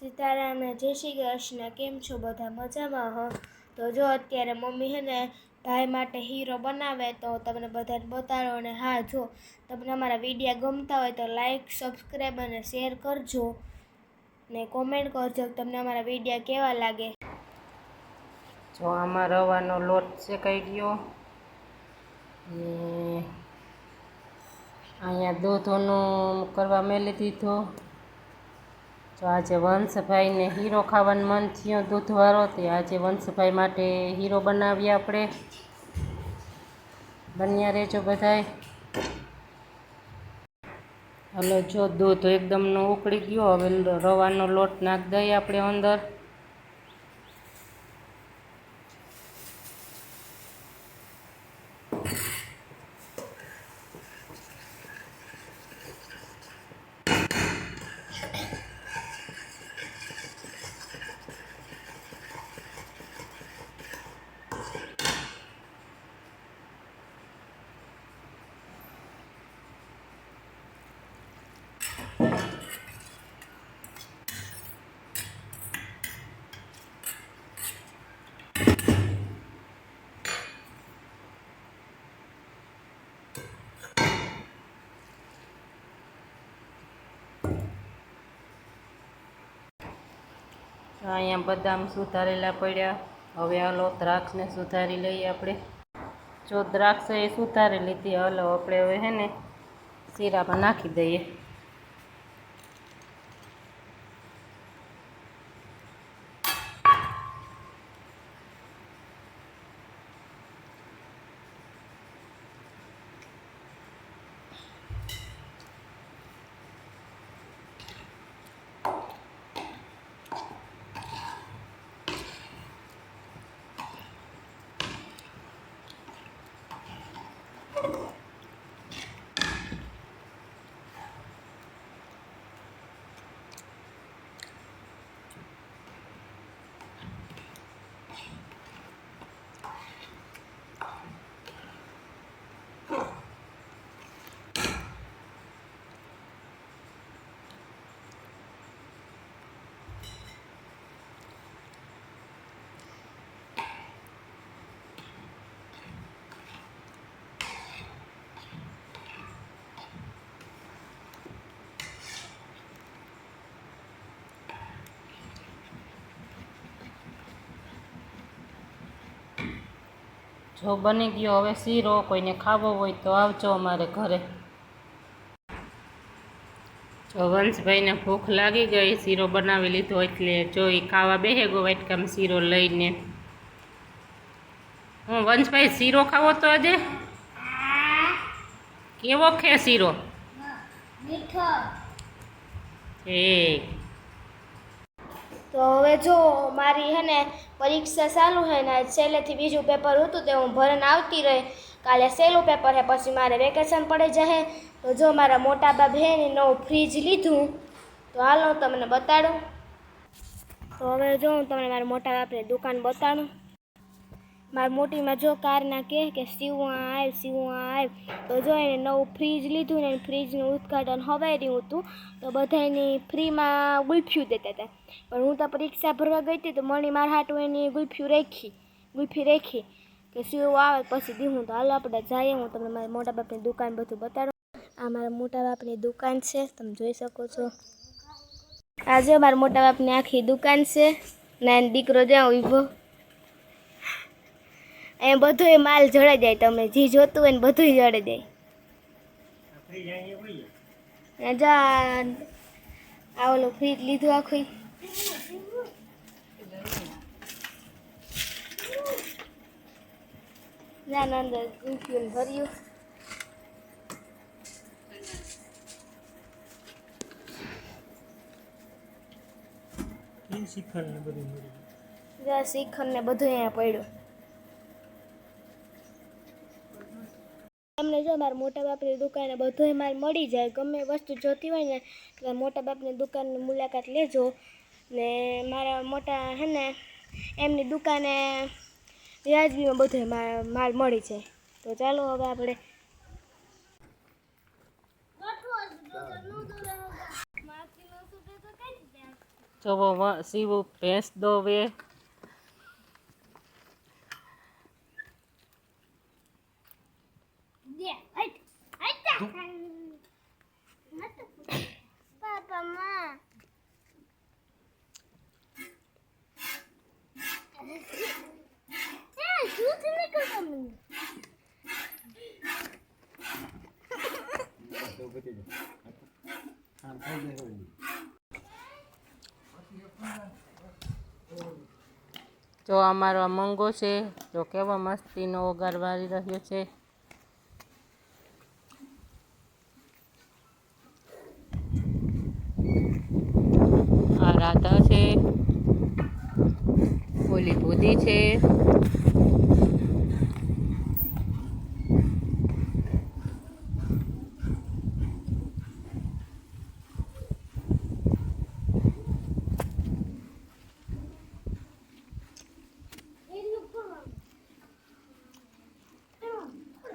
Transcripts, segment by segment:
સીતારામ ને જય શ્રી કૃષ્ણ. કેમ છો બધા? મજામાં હો? તો જો અત્યારે મમ્મી છે ને ભાઈ માટે હીરો બનાવે તો તમને બધાને બતાડો. અને હા, જો તમને અમારા વિડીયો ગમતા હોય તો લાઈક, સબસ્ક્રાઈબ અને શેર કરજો ને કોમેન્ટ કરજો તમને અમારા વિડીયો કેવા લાગે. જો આમાં રવાનો લોટ શેકાઈ ગયો ને અહીંયા દૂધનું કરવા મેલી દીધો. તો આજે વંશભાઈને હીરો ખાવાનું મન થયો દૂધવાળો, તે આજે વંશભાઈ માટે હીરો બનાવીએ આપણે. બન્યા રહેજો બધાય. હલો, જો દૂધ એકદમનો ઉકળી ગયો. હવે રવાનો લોટ નાખી દઈએ આપણે અંદર. અહીંયા બદામ સુધારેલા પડ્યા. હવે હાલો દ્રાક્ષને સુધારી લઈએ આપણે. જો દ્રાક્ષ એ સુધારી લીધી. હાલો આપણે હવે હે ને શીરામાં નાખી દઈએ. જો બની ગયો હવે શીરો. કોઈને ખાવો હોય તો આવજો અમારે ઘરે. જો વંશભાઈને ભૂખ લાગી ગઈ, શીરો બનાવી લીધો એટલે જો એ ખાવા બેહે ગયો વાટકામાં શીરો લઈને. હું વંશભાઈ શીરો ખાવો તો આજે કેવો ખે શીરો? મીઠો. તો હવે જો મારી હે ને પરીક્ષા ચાલુ છે ને છેલ્લેથી બીજું પેપર હતું તે હું ભરીને આવતી રહી. કાલે સહેલું પેપર છે, પછી મારે વેકેશન પડી જશે. તો જો મારા મોટા બાપ હે ને નવું ફ્રીજ લીધું. તો હાલો હું તમને બતાડું. તો હવે જો હું તમને મારા મોટા બાપની દુકાન બતાડું. મારી મોટીમાં જો કારના કે સીવું આવ. તો જો એને નવું ફ્રીજ લીધું ને ફ્રીજનું ઉદ્ઘાટન હવાયું હતું. તો બધાની ફ્રીમાં ગુલ્ફીઓ દેતા હતા. પણ હું તો પરીક્ષા ભરવા ગઈ હતી તો મણી મારા હાટું એની ગુલ્ફી રાખી કે સીવું આવે પછી દીધું. તો હાલો આપણે જઈએ. હું તમને મારા મોટા બાપની દુકાન બધું બતાડું. આ મારા મોટા બાપની દુકાન છે, તમે જોઈ શકો છો. આજે મારા મોટા બાપની આખી દુકાન છે ને દીકરો જ્યાં ઊભો એ બધું માલ જડાઈ જાય. તમે જે જોતું હોય ને બધું જડાઈ જાય. જા આ ઓલું ફ્રીજ લીધું આખું. અંદર ગુલ્ફીઓને ભર્યું. શ્રીખંડ ને બધું અહીંયા પડ્યું. તમને જો મારા મોટા બાપની દુકાને બધોય માલ મળી જાય. ગમે વસ્તુ જોતી હોય ને એટલે મોટા બાપની દુકાનની મુલાકાત લેજો. ને મારા મોટા હે ને એમની દુકાને વ્યાજબીમાં બધોય માલ મળી જાય. તો ચાલો હવે આપણે જોવો સીવું ભેંસ દોવે. જો અમારો આ મંગો છે, જો કેવો મસ્તીનો ઓગાર વાળી રહ્યો છે. આ રાધા છે, ઓલી ભૂદી છે.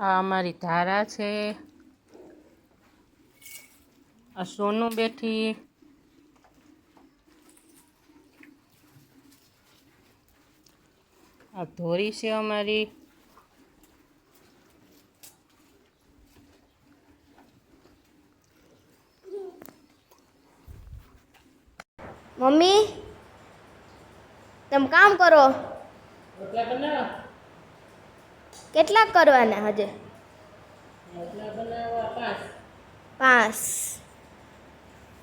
આ અમારી ધારા છે, આ સોનું બેઠી. આ ધોરી છે અમારી. મમ્મી તમે કામ કરો. કેટલાક કરવાના હજે? 5.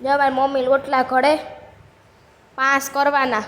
જો મારી મમ્મી રોટલા ઘડે 5 કરવાના.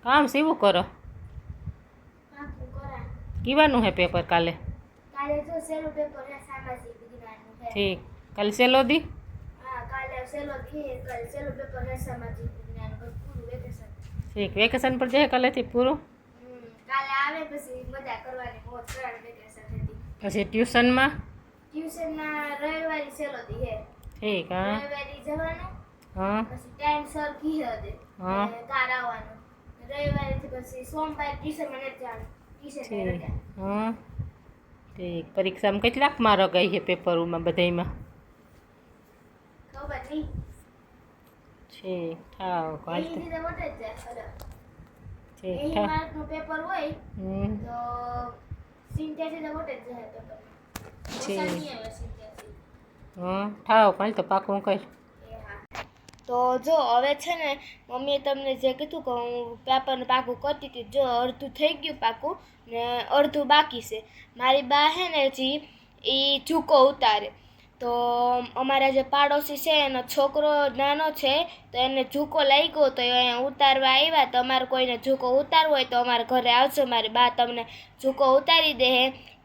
કામ સીવું કરો. કીવાનું હે પેપર કાલે? કાલે જો સેલો પેપર હે સામાજિક વિજ્ઞાનનું હે. ઠીક. કાલે સેલો દી? હા કાલે સેલો દી હે. કાલે સેલો પેપર હે સામાજિક વિજ્ઞાનનું પૂરું વેકેશન. ઠીક. વેકેશન પર જાય કાલેથી પૂરું? કાલે આવે પછી મજા કરવાની મોજ કરવાની વેકેશન હતી. પછી ટ્યુશનમાં? ટ્યુશનમાં રવિવારે સેલો દી હે. ઠીક. હા રવિવારે જવાનું. હા પછી ટાઈમ સર કી હે. હા કાર આવવાનું. રવિવારેથી પછી સોમવારે ટ્યુશનમાં નથી જવાનું. ટ્યુશન ઠીક. હા ઠીક. પરીક્ષામાં કેટલાક માર્ક ગઈ છે પેપરોમાં બધાયમાં? ખબર નહીં. ઠીક. થાવ કાલ તો એ મોટે જ જાય. ઠીક. 80 માર્કનું પેપર હોય હમ તો 87 મોટે જ જાય પેપર. ઠીક. હા થાવ કાલ તો પાકું કર. તો જો હવે છે ને મમ્મીએ તમને જે કીધું કે હું પેપરનું પાકું કરતી હતી, જો અડધું થઈ ગયું પાકું ને અડધું બાકી છે. મારી બા છે ને એ ઝૂકો ઉતારે. તો અમારા જે પાડોશી છે એનો છોકરો નાનો છે, તો એને ઝૂકો લાગ્યો તો એ અહીંયા ઉતારવા આવ્યા. તો અમારે કોઈને ઝૂકો ઉતારવો હોય તો અમારા ઘરે આવજો, મારી બા તમને ઝૂકો ઉતારી દે.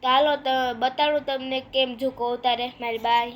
તો હાલો તો બતાડું તમને કેમ ઝૂકો ઉતારે મારી બાઈ.